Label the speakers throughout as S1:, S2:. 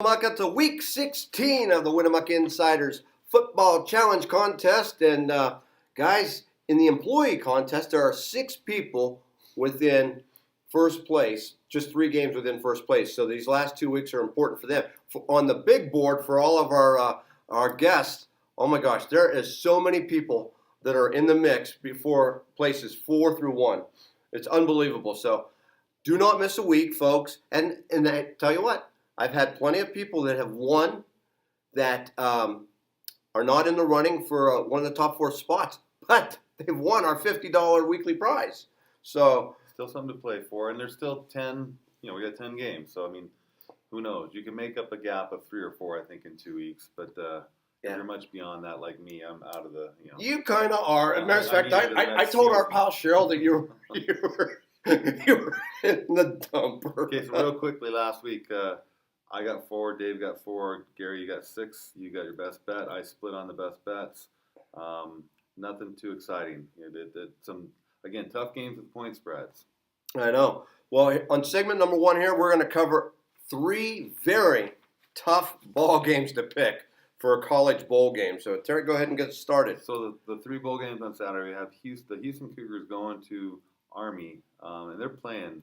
S1: Welcome to week 16 of the InnSiders football challenge contest. And guys, in the employee contest, there are 6 people within first place, just 3 games within first place. So these last 2 weeks are important for them. On the big board for all of our guests, oh my gosh, there is so many people that are in the mix before places 4 through 1. It's unbelievable. So do not miss a week, folks. And I tell you what, I've had plenty of people that have won that are not in the running for one of the top 4 spots, but they've won our $50 weekly prize. So
S2: still something to play for, and there's still 10. We got 10 games, so I mean, who knows? You can make up a gap of 3 or 4, I think, in 2 weeks. But if you're much beyond that, like me, I'm out of the.
S1: You kind of are. As a matter of fact, I told our pal Cheryl that you were in the dumper.
S2: Okay, so real quickly, last week. I got 4, Dave got 4, Gary, you got 6. You got your best bet. I split on the best bets. Nothing too exciting. Some, again, tough games with point spreads.
S1: I know. Well, on segment number 1 here, we're going to cover 3 very tough ball games to pick for a college bowl game. So, Terry, go ahead and get started.
S2: So the 3 bowl games on Saturday, we have the Houston Cougars going to Army, and they're playing.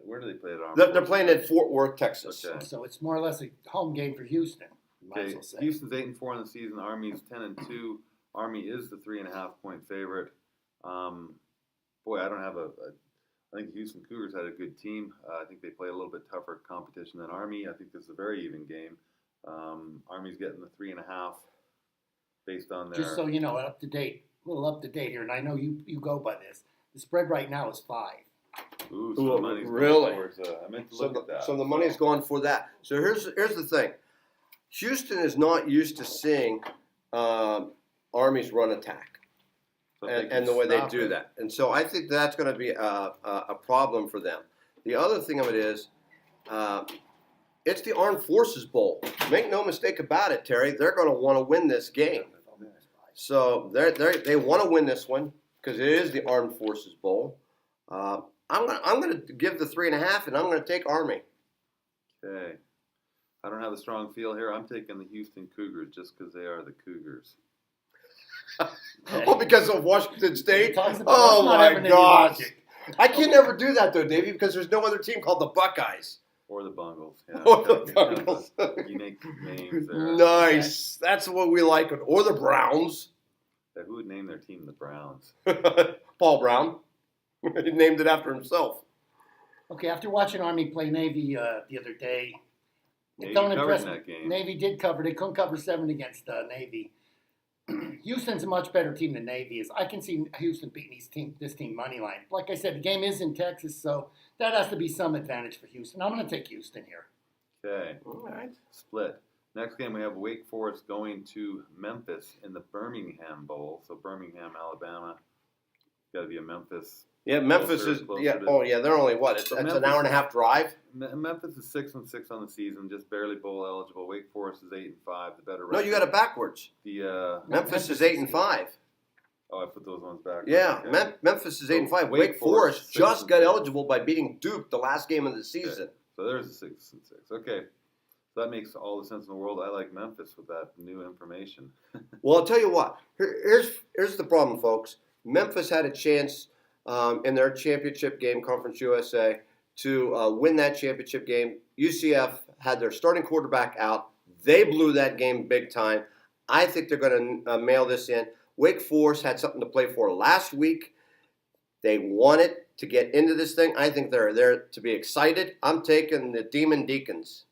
S2: Where do they play at Army?
S1: They're playing at Fort Worth, Texas.
S3: Okay. So it's more or less a home game for Houston.
S2: Okay. Houston's 8-4 in the season. Army's 10-2. Army is the 3.5-point favorite. Boy, I don't have I think the Houston Cougars had a good team. I think they play a little bit tougher competition than Army. I think this is a very even game. Army's getting the 3.5 based on their.
S3: Just so you know, a little up to date here, and I know you go by this. The spread right now is 5.
S2: Ooh, so the money's
S1: really?
S2: Going towards, I meant to look at that.
S1: So the money's going for that. So here's the thing. Houston is not used to seeing Army's run attack and the way they do that. And so I think that's going to be a problem for them. The other thing of it is it's the Armed Forces Bowl. Make no mistake about it, Terry. They're going to want to win this game. So they want to win this one because it is the Armed Forces Bowl. I'm going to give the 3.5, and I'm going to take Army.
S2: Okay. I don't have a strong feel here. I'm taking the Houston Cougars just because they are the Cougars.
S1: Oh, because of Washington State? Oh, my gosh. I can never do that, though, Davey, because there's no other team called the Buckeyes.
S2: Or the Bungles. Yeah.
S1: Or the Bungles.
S2: Unique names there.
S1: Nice. That's what we like. Or the Browns.
S2: Who would name their team the Browns?
S1: Paul Brown. He named it after himself.
S3: Okay, after watching Army play Navy the other day,
S2: Navy
S3: don't
S2: covered
S3: impress
S2: in
S3: me.
S2: that game.
S3: Navy did cover. They couldn't cover 7 against Navy. Houston's a much better team than Navy is. I can see Houston beating this team money line. Like I said, the game is in Texas, so that has to be some advantage for Houston. I'm going to take Houston here.
S2: Okay.
S1: All right.
S2: Split. Next game, we have Wake Forest going to Memphis in the Birmingham Bowl. So Birmingham, Alabama. Got to be a Memphis.
S1: Yeah, Memphis is. Yeah. Oh, yeah. They're only what? It's an hour and a half drive.
S2: Memphis is 6-6 on the season, just barely bowl eligible. Wake Forest is 8-5. The better.
S1: No, you got it backwards. Memphis is 8-5.
S2: Oh, I put those ones back.
S1: Yeah, okay. Memphis is 8-5. Wake Forest just got eligible by beating Duke the last game of the season.
S2: Okay. So there's a 6-6. Okay. So that makes all the sense in the world. I like Memphis with that new information.
S1: Well, I'll tell you what. Here's the problem, folks. Memphis had a chance in their championship game, Conference USA, to win that championship game. UCF had their starting quarterback out. They blew that game big time. I think they're going to mail this in. Wake Forest had something to play for last week. They wanted to get into this thing. I think they're there to be excited. I'm taking the Demon Deacons.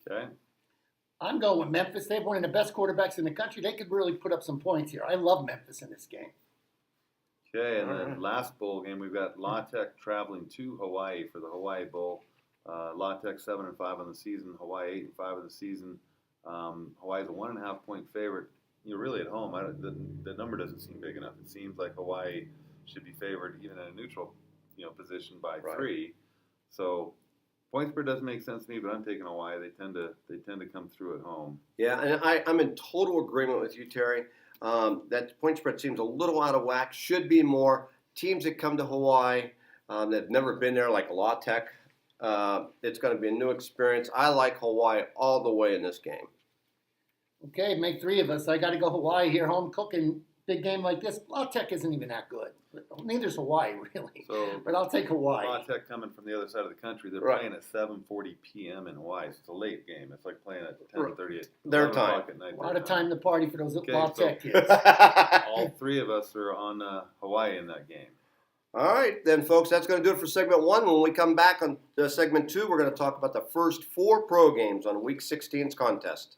S2: Okay.
S3: I'm going with Memphis. They're one of the best quarterbacks in the country. They could really put up some points here. I love Memphis in this game.
S2: Okay, and then last bowl game, we've got La Tech traveling to Hawaii for the Hawaii Bowl. La Tech 7-5 on the season, Hawaii 8-5 on the season. Hawaii's a 1.5-point favorite. You're really at home. The number doesn't seem big enough. It seems like Hawaii should be favored even in a neutral, position by 3. So point spread doesn't make sense to me, but I'm taking Hawaii. They tend to come through at home.
S1: Yeah, and I'm in total agreement with you, Terry. That point spread seems a little out of whack. Should be more. Teams that come to Hawaii that have never been there, like La Tech, It's going to be a new experience. I like Hawaii all the way in this game.
S3: Okay, make 3 of us. I got to go Hawaii here, home cooking. Big game like this. La Tech isn't even that good. Neither's Hawaii, really.
S2: So
S3: But I'll take Hawaii.
S2: La Tech coming from the other side of the country. They're
S1: Right.
S2: playing at 7:40 p.m. in Hawaii. So it's a late game. It's like playing at 10:30
S1: Their
S2: 11 o'clock
S3: A
S2: at night.
S3: lot of time to party for those
S2: Okay,
S3: La
S2: so-
S3: Tech kids.
S2: All 3 of us are on Hawaii in that game.
S1: All right, then, folks, that's going to do it for segment 1. When we come back on segment 2, we're going to talk about the first 4 pro games on Week 16's contest.